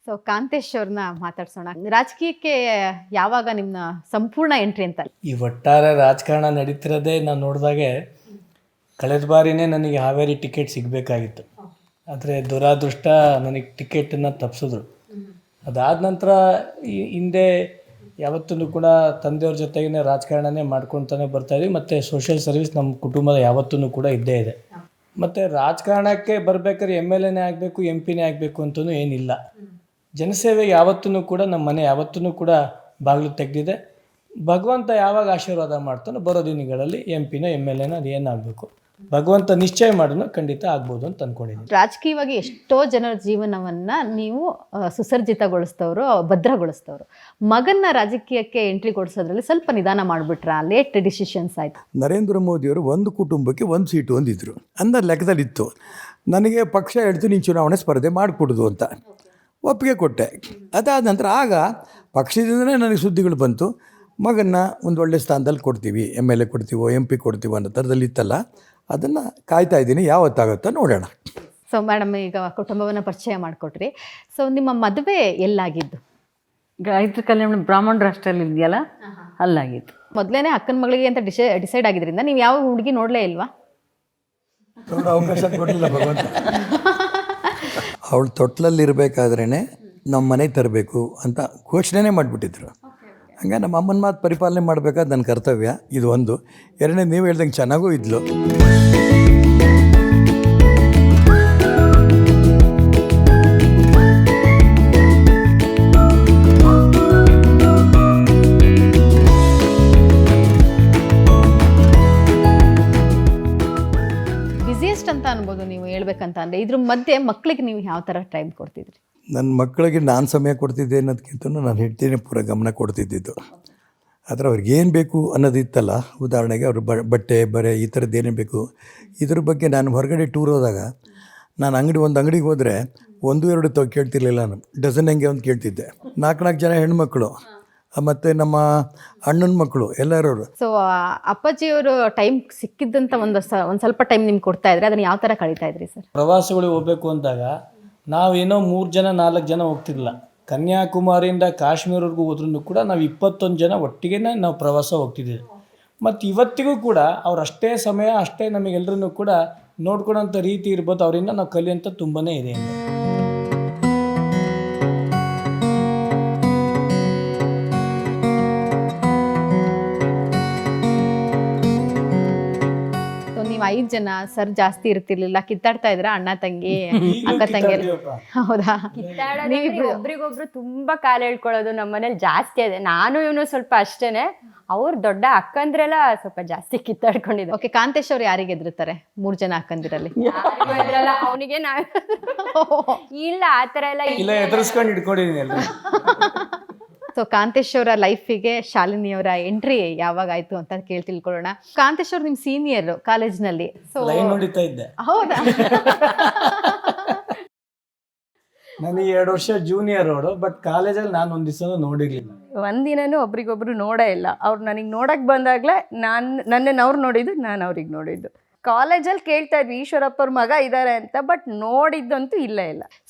So Kantesh ಅವ್ರನ್ನ ಮಾತಾಡ್ಸೋಣ. ರಾಜಕೀಯಕ್ಕೆ ಯಾವಾಗ ನಿಮ್ಮ ಸಂಪೂರ್ಣ ಎಂಟ್ರಿ ಅಂತ? ಈ ಒಟ್ಟಾರೆ ರಾಜಕಾರಣ ನಡೀತಿರೋದೇ ನಾನು ನೋಡಿದಾಗೆ ಕಳೆದ ಬಾರಿನೇ ನನಗೆ ಹಾವೇರಿ ಟಿಕೆಟ್ ಸಿಗಬೇಕಾಗಿತ್ತು. ಆದರೆ ದುರಾದೃಷ್ಟ ನನಗೆ ಟಿಕೆಟನ್ನು ತಪ್ಪಿಸಿದ್ರು. ಅದಾದ ನಂತರ ಹಿಂದೆ ಯಾವತ್ತೂ ಕೂಡ ತಂದೆಯವ್ರ ಜೊತೆಗೇ ರಾಜಕಾರಣನೇ ಮಾಡ್ಕೊತಾನೆ ಬರ್ತಾಯಿದ್ವಿ. ಮತ್ತು ಸೋಷಿಯಲ್ ಸರ್ವಿಸ್ ನಮ್ಮ ಕುಟುಂಬದ ಯಾವತ್ತೂ ಕೂಡ ಇದ್ದೇ ಇದೆ. ಮತ್ತು ರಾಜಕಾರಣಕ್ಕೆ ಬರಬೇಕಾದ್ರೆ MLAನೇ ಆಗಬೇಕು, MP ಆಗಬೇಕು ಅಂತಲೂ ಏನಿಲ್ಲ. ಜನಸೇವೆಗೆ ಯಾವತ್ತೂ ಕೂಡ ನಮ್ಮ ಮನೆ ಯಾವತ್ತೂ ಕೂಡ ಬಾಗಿಲು ತೆಗೆದಿದೆ. ಭಗವಂತ ಯಾವಾಗ ಆಶೀರ್ವಾದ ಮಾಡ್ತಾನೋ ಬರೋ ದಿನಗಳಲ್ಲಿ MP MLAನೋ ಅದು ಏನಾಗಬೇಕು ಭಗವಂತ ನಿಶ್ಚಯ ಮಾಡೋಣ, ಖಂಡಿತ ಆಗ್ಬೋದು ಅಂತ ಅಂದ್ಕೊಂಡಿದ್ದೀನಿ. ರಾಜಕೀಯವಾಗಿ ಎಷ್ಟೋ ಜನರ ಜೀವನವನ್ನು ನೀವು ಸುಸರ್ಜಿತಗೊಳಿಸ್ತವರು, ಭದ್ರಗೊಳಿಸ್ತವರು. ಮಗನ್ನ ರಾಜಕೀಯಕ್ಕೆ ಎಂಟ್ರಿ ಕೊಡಿಸೋದ್ರಲ್ಲಿ ಸ್ವಲ್ಪ ನಿಧಾನ ಮಾಡಿಬಿಟ್ರಾ? ಲೇಟ್ ಡಿಸಿಷನ್ಸ್ ಆಯಿತು. ನರೇಂದ್ರ ಮೋದಿಯವರು ಒಂದು ಕುಟುಂಬಕ್ಕೆ ಒಂದು ಸೀಟು ಒಂದಿದ್ರು ಅನ್ನೋ ಲೆಕ್ಕದಲ್ಲಿತ್ತು. ನನಗೆ ಪಕ್ಷ ಹೇಳ್ತು ನೀನು ಚುನಾವಣೆ ಸ್ಪರ್ಧೆ ಮಾಡಿಕೊಡೋದು ಅಂತ ಒಪ್ಪಿಗೆ ಕೊಟ್ಟೆ. ಅದಾದ ನಂತರ ಆಗ ಪಕ್ಷದಿಂದನೇ ನನಗೆ ಸುದ್ದಿಗಳು ಬಂತು, ಮಗನ್ನ ಒಂದು ಒಳ್ಳೆ ಸ್ಥಾನದಲ್ಲಿ ಕೊಡ್ತೀವಿ, MLA ಕೊಡ್ತೀವೋ MP ಕೊಡ್ತೀವೋ ಅನ್ನೋ ಥರದಲ್ಲಿ ಇತ್ತಲ್ಲ. ಅದನ್ನು ಕಾಯ್ತಾ ಇದ್ದೀನಿ, ಯಾವತ್ತಾಗುತ್ತೋ ನೋಡೋಣ. ಸೊ ಮೇಡಮ್, ಈಗ ಕುಟುಂಬವನ್ನು ಪರಿಚಯ ಮಾಡಿಕೊಟ್ರಿ. ಸೊ ನಿಮ್ಮ ಮದುವೆ ಎಲ್ಲಾಗಿದ್ದು? ಗಾಯತ್ರಿ ಕಲ್ಯಾಣ ಬ್ರಾಹ್ಮಣ ರಾಷ್ಟ್ರಲ್ಲಿ ಇದೆಯಲ್ಲ, ಅಲ್ಲಾಗಿತ್ತು. ಮೊದಲೇ ಅಕ್ಕನ ಮಗಳಿಗೆ ಅಂತ ಡಿಸೈಡ್ ಆಗಿದ್ರಿಂದ ನೀವು ಯಾವ ಹುಡುಗಿ ನೋಡಲೇ ಇಲ್ವಾ? ಅವಕಾಶ ಕೊಡಲಿಲ್ಲ ಭಗವಂತ. ಅವಳು ತೊಟ್ಲಲ್ಲಿರಬೇಕಾದ್ರೇ ನಮ್ಮ ಮನೆಗೆ ತರಬೇಕು ಅಂತ ಘೋಷಣೆನೇ ಮಾಡಿಬಿಟ್ಟಿದ್ರು. ಹಂಗೆ ನಮ್ಮ ಅಮ್ಮನ ಮಾತು ಪರಿಪಾಲನೆ ಮಾಡಬೇಕಾದ ನನ್ನ ಕರ್ತವ್ಯ ಇದು ಒಂದು. ಎರಡನೇ, ನೀವು ಹೇಳ್ದಂಗೆ ಚೆನ್ನಾಗೂ ಇದ್ಲು. ಬಿಸಿಯೆಸ್ಟ್ ಅಂತ ಅನ್ಬೋದು ನೀವು ಹೇಳ್ಬೇಕಂತ ಅಂದರೆ. ಇದ್ರ ಮಧ್ಯೆ ಮಕ್ಕಳಿಗೆ ನೀವು ಯಾವ ಥರ ಟೈಮ್ ಕೊಡ್ತಿದ್ರಿ? ನನ್ನ ಮಕ್ಕಳಿಗೆ ನಾನು ಸಮಯ ಕೊಡ್ತಿದ್ದೆ ಅನ್ನೋದಕ್ಕಿಂತ ನನ್ನ ಹೆಂಡತಿನೇ ಪೂರ ಗಮನ ಕೊಡ್ತಿದ್ದಿದ್ದು. ಆದರೆ ಅವ್ರಿಗೆ ಏನು ಬೇಕು ಅನ್ನೋದಿತ್ತಲ್ಲ, ಉದಾಹರಣೆಗೆ ಅವರು ಬಟ್ಟೆ ಬರೆ ಈ ಥರದ್ದು ಏನೇನು ಬೇಕು ಇದ್ರ ಬಗ್ಗೆ ನಾನು ಹೊರಗಡೆ ಟೂರ್ ಹೋದಾಗ ನಾನು ಒಂದು ಅಂಗಡಿಗೆ ಹೋದರೆ 1-2 ಕೇಳ್ತಿರ್ಲಿಲ್ಲ. ನಾನು ಡಜನ್ ಹೆಂಗೆ ಅಂತ ಕೇಳ್ತಿದ್ದೆ. 4 ಜನ ಹೆಣ್ಮಕ್ಳು ಮತ್ತು ನಮ್ಮ ಅಣ್ಣನ ಮಕ್ಕಳು ಎಲ್ಲರೂ. ಸೊ ಅಪ್ಪಾಜಿಯವರು ಟೈಮ್ ಸಿಕ್ಕಿದ್ದಂಥ ಒಂದು ಸ್ವಲ್ಪ ಟೈಮ್ ನಿಮ್ಗೆ ಕೊಡ್ತಾ ಇದ್ರೆ ಅದನ್ನು ಯಾವ ಥರ ಕಳೀತಾ ಇದ್ರಿ ಸರ್? ಪ್ರವಾಸಗಳಿಗೆ ಹೋಗಬೇಕು ಅಂದಾಗ ನಾವೇನೋ 3 ಜನ 4 ಜನ ಹೋಗ್ತಿರಲಿಲ್ಲ. ಕನ್ಯಾಕುಮಾರಿಯಿಂದ ಕಾಶ್ಮೀರವರೆಗೂ ಹೋದ್ರೂ ಕೂಡ ನಾವು 21 ಜನ ಒಟ್ಟಿಗೆ ನಾವು ಪ್ರವಾಸ ಹೋಗ್ತಿದ್ದೀವಿ. ಮತ್ತು ಇವತ್ತಿಗೂ ಕೂಡ ಅವ್ರು ಅಷ್ಟೇ ಸಮಯ ಅಷ್ಟೇ ನಮಗೆಲ್ಲರೂ ಕೂಡ ನೋಡ್ಕೊಳೋಂಥ ರೀತಿ ಇರ್ಬೋದು. ಅವರಿಂದ ನಾವು ಕಲಿಯೋಂಥ ತುಂಬಾ ಇದೆ. ನೀವು 5 ಜನ ಸರ್ ಜಾಸ್ತಿ ಇರ್ತಿರ್ಲಿಲ್ಲ, ಕಿತ್ತಾಡ್ತಾ ಇದ್ರ ಅಣ್ಣ ತಂಗಿ ಅಕ್ಕ ತಂಗಿ? ಹೌದಾ? ಒಬ್ರಿಗೊಬ್ರು ತುಂಬಾ ಕಾಲ ಹೇಳ್ಕೊಳ್ಳೋದು ನಮ್ಮ ಮನೇಲಿ ಜಾಸ್ತಿ ಇದೆ. ನಾನು ಇವನು ಸ್ವಲ್ಪ ಅಷ್ಟೇನೆ. ಅವ್ರು ದೊಡ್ಡ ಅಕ್ಕಂದ್ರೆಲ್ಲ ಸ್ವಲ್ಪ ಜಾಸ್ತಿ ಕಿತ್ತಾಡ್ಕೊಂಡಿದ್ದೆ. ಓಕೆ, ಕಾಂತೇಶ್ ಅವ್ರು ಯಾರಿಗೆ ಎದುರುತ್ತಾರೆ 3 ಜನ ಅಕ್ಕಂದಿರಲ್ಲಿ? ಅವನಿಗೆ ನಾ ಇಲ್ಲ ಆತರ ಇಲ್ಲ ಎದುರಿಸ್ಕೊಂಡು ಇಟ್ಕೊಂಡಿದ್ದೀನಿ ಎಲ್ಲ. ಸೊ ಕಾಂತೇಶ್ ಅವರ ಲೈಫಿಗೆ ಶಾಲಿನಿಯವರ ಎಂಟ್ರಿ ಯಾವಾಗ ಆಯ್ತು ಅಂತ ತಿಳ್ಕೊಳ್ಳೋಣ. ಕಾಂತೇಶ್ ಅವ್ರು ನಿಮ್ಮ ಸೀನಿಯರ್ ಕಾಲೇಜ್ನಲ್ಲಿ. ಸೊ ಲೈನ್ ನೋಡಿತಾ ಇದ್ದೆ. ಹೌದಾ? ನನಗೆ 2 ವರ್ಷ ಜೂನಿಯರ್ ಅವಳು. ಬಟ್ ಕಾಲೇಜಲ್ಲಿ ನಾನು ಒಂದು ದಿವಸ ನೋಡಿರ್ಲಿಲ್ಲ. ಒಂದಿನೂ ಒಬ್ರಿಗೊಬ್ರು ನೋಡೇ ಇಲ್ಲ. ಅವ್ರು ನನಗೆ ನೋಡಕ್ ಬಂದಾಗ್ಲೇ ನನ್ನನ್ನು ಅವ್ರು ನೋಡಿದ್ದು, ನಾನು ಅವ್ರಿಗೆ ನೋಡಿದ್ದು. ಕಾಲೇಜಲ್ಲಿ ಕೇಳ್ತಾ ಇದ್ವಿ ಈಶ್ವರಪ್ಪವ್ರ ಮಗ ಇದ್ದಾರೆ ಅಂತ, ಬಟ್ ನೋಡಿದ್ದಂತೂ ಇಲ್ಲ.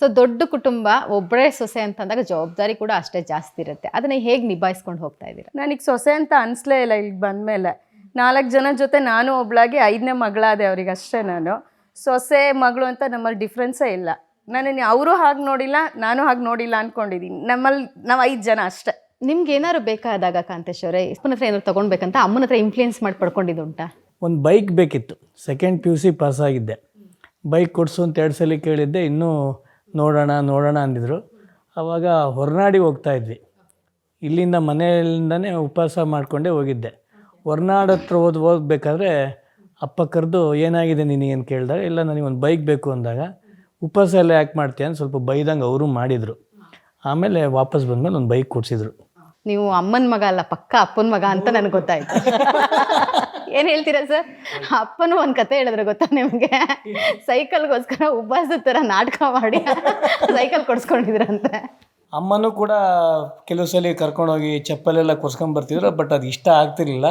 ಸೊ ದೊಡ್ಡ ಕುಟುಂಬ, ಒಬ್ಬರೇ ಸೊಸೆ ಅಂತಂದಾಗ ಜವಾಬ್ದಾರಿ ಕೂಡ ಅಷ್ಟೇ ಜಾಸ್ತಿ ಇರುತ್ತೆ. ಅದನ್ನ ಹೇಗೆ ನಿಭಾಯಿಸ್ಕೊಂಡು ಹೋಗ್ತಾ ಇದ್ದೀರಾ? ನನಗೆ ಸೊಸೆ ಅಂತ ಅನಿಸ್ಲೇ ಇಲ್ಲ. ಇಲ್ಲಿ ಬಂದಮೇಲೆ 4 ಜನ ಜೊತೆ ನಾನು ಒಬ್ಳಾಗಿ 5ನೇ ಮಗಳಾದೆ ಅವ್ರಿಗೆ ಅಷ್ಟೇ. ನಾನು ಸೊಸೆ ಮಗಳು ಅಂತ ನಮ್ಮಲ್ಲಿ ಡಿಫ್ರೆನ್ಸೇ ಇಲ್ಲ. ನಾನು ಅವರು ಹಾಗೆ ನೋಡಿಲ್ಲ, ನಾನು ಹಾಗೆ ನೋಡಿಲ್ಲ ಅಂದ್ಕೊಂಡಿದ್ದೀನಿ. ನಾವು 5 ಜನ ಅಷ್ಟೇ. ನಿಮ್ಗೆ ಏನಾದ್ರು ಬೇಕಾದಾಗ ಕಾಂತೇಶ್ ಅವರೇ ಅಪ್ಪನ ಹತ್ರ ಏನಾದ್ರು ತೊಗೊಳ್ಬೇಕಂತ ಅಮ್ಮನ ಹತ್ರ ಇನ್ಫ್ಲೂಯೆನ್ಸ್ ಮಾಡಿ ಪಡ್ಕೊಂಡಿದ್ದು ಉಂಟಾ? ಒಂದು ಬೈಕ್ ಬೇಕಿತ್ತು. 2nd PUC ಪಾಸ್ ಆಗಿದ್ದೆ. ಬೈಕ್ ಕೊಡಿಸು ಅಂತ 2 ಸಲ ಕೇಳಿದ್ದೆ. ಇನ್ನೂ ನೋಡೋಣ ಅಂದಿದ್ರು. ಆವಾಗ ಹೊರನಾಡಿಗೆ ಹೋಗ್ತಾಯಿದ್ವಿ. ಇಲ್ಲಿಂದ ಮನೆಯಿಂದನೇ ಉಪವಾಸ ಮಾಡಿಕೊಂಡೇ ಹೋಗಿದ್ದೆ. ಹೊರನಾಡು ಹತ್ರ ಹೋಗ್ಬೇಕಾದ್ರೆ ಅಪ್ಪ ಕರೆದು ಏನಾಗಿದೆ ನಿನಗೇನು ಕೇಳಿದಾಗ, ಇಲ್ಲ ನನಗೊಂದು ಬೈಕ್ ಬೇಕು ಅಂದಾಗ, ಉಪವಾಸ ಎಲ್ಲ ಯಾಕೆ ಮಾಡ್ತೀಯ ಅಂತ ಸ್ವಲ್ಪ ಬೈದಂಗೆ ಅವರು ಮಾಡಿದರು. ಆಮೇಲೆ ವಾಪಸ್ ಬಂದಮೇಲೆ ಒಂದು ಬೈಕ್ ಕೊಡಿಸಿದ್ರು. ನೀವು ಅಮ್ಮನ ಮಗ ಅಲ್ಲ, ಪಕ್ಕ ಅಪ್ಪನ ಮಗ ಅಂತ ನನಗೆ ಗೊತ್ತಾಯ್ತು. ಏನು ಹೇಳ್ತೀರಾ ಸರ್? ಅಪ್ಪನೂ ಒಂದು ಕತೆ ಹೇಳಿದ್ರೆ ಗೊತ್ತಾ ನಿಮಗೆ? ಸೈಕಲ್ಗೋಸ್ಕರ ಉಪವಾಸದ ಥರ ನಾಟಕ ಮಾಡಿ ಸೈಕಲ್ ಕೊಡಿಸ್ಕೊಂಡಿದ್ರಂತೆ. ಅಮ್ಮನೂ ಕೂಡ ಕೆಲವು ಸಲ ಕರ್ಕೊಂಡೋಗಿ ಚಪ್ಪಲೆಲ್ಲ ಕೊಡ್ಸ್ಕೊಂಬರ್ತಿದ್ರು. ಬಟ್ ಅದು ಇಷ್ಟ ಆಗ್ತಿರ್ಲಿಲ್ಲ.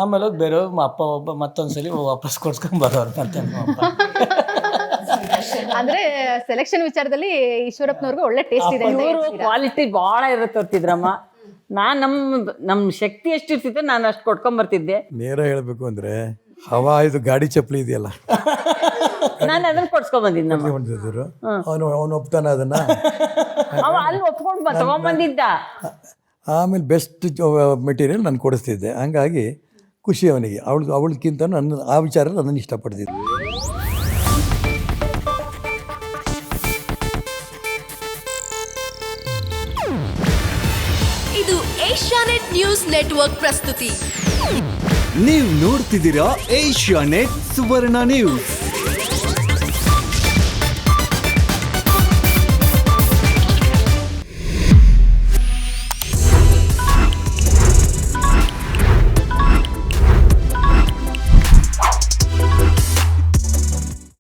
ಆಮೇಲೆ ಹೋಗಿ ಬೇರೆಯವ್ರು ಅಪ್ಪ ಮತ್ತೊಂದು ಸಲ ವಾಪಸ್ ಕೊಡ್ಸ್ಕೊಂಬರೋರು ಮತ್ತೆ ಅಂದ್ರೆ ಸೆಲೆಕ್ಷನ್ ವಿಚಾರದಲ್ಲಿ ಈಶ್ವರಪ್ಪನವ್ರಿಗೆ ಒಳ್ಳೆ ಟೇಸ್ಟ್ ಇದೆ ಅಂತ ಇವರು ಹೇಳ್ತೀರಾ. ಕ್ವಾಲಿಟಿ ಭಾಳ ಇರುತ್ತೆ ಅಂತಿದ್ರಮ್ಮ. ನಾನು ನಮ್ಮ ಶಕ್ತಿ ಎಷ್ಟು ಇರ್ತಿದ್ದೆ ನಾನು ಅಷ್ಟು ಕೊಟ್ಕೊಂಬರ್ತಿದ್ದೆ. ನೇರ ಹೇಳಬೇಕು ಅಂದರೆ ಹವಾ ಇದು ಗಾಡಿ ಚಪ್ಪಲಿ ಇದೆಯಲ್ಲ ನಾನು ಅದನ್ನ ಕೊಡ್ಸ್ಕೊಂಬಂದಿದ್ದೆ ಹೊಂದಿದ್ರು ಅವನು ಒಪ್ತಾನ ಅದನ್ನು. ಅವ ಅಲ್ಲಿ ಒಪ್ಕೊಂಡು ತಗೊಂಬಂದಿದ್ದ. ಆಮೇಲೆ ಬೆಸ್ಟ್ ಮೆಟೀರಿಯಲ್ ನಾನು ಕೊಡಿಸ್ತಿದ್ದೆ. ಹಂಗಾಗಿ ಖುಷಿ ಅವನಿಗೆ. ಅವಳಕ್ಕಿಂತ ನನ್ನ ಆ ವಿಚಾರ ನನ್ನನ್ನು ಇಷ್ಟಪಡ್ತಿದ್ದೆ. ಇದು ಏಷ್ಯಾನೆಟ್ ನ್ಯೂಸ್ ನೆಟ್ವರ್ಕ್ ಪ್ರಸ್ತುತಿ. ನೀವು ನೋಡ್ತಿದ್ದೀರಾ ಏಷ್ಯಾನೆಟ್ ಸುವರ್ಣ ನ್ಯೂಸ್.